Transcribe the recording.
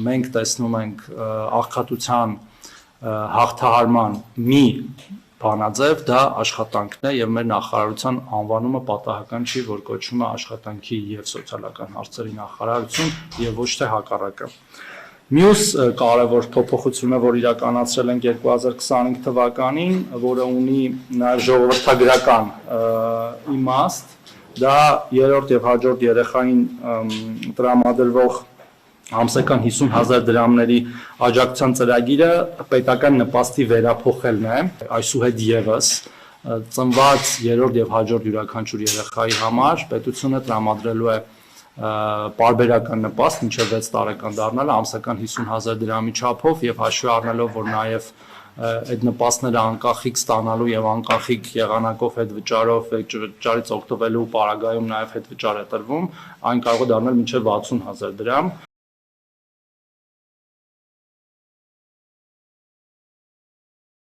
մենք տեսնում ենք աղքատության հաղթահարման մի բանաձև, դա աշխատանքն է եւ մեր նախարարության անվանումը պատահական չի, որ կոչվում է աշխատանքի եւ սոցիալական հարցերի նախարարություն եւ ոչ թե հակառակը։ Մյուս կարևոր փոփոխությունը, որ իրականացրել ենք 2025 թվականին, որը ունի նաեւ ժողովրդագրական իմաստ, դա երրորդ եւ հաջորդ երեխային տրամադրվող ամսական 50,000 դրամների աջակցության ծրագիրը պետական նպաստի վերափոխելն է, այսուհետ եւս ծնված երրորդ եւ հաջորդ յուրաքանչյուր երեխայի համար պետությունը տրամադրելու է պարբերական նպաստ մինչև 6 տարեկան դառնալը ամսական 50,000 դրամի չափով եւ հաշվի առնելով, որ նաեւ այդ նպաստները անկախիկ ստանալու եւ անկախիկ եղանակով հետվճարով վճարից օգտվելու պարագայում նաեւ հետվճար է տրվում, այն կարող է դառնալ մինչև 60,000 դրամ։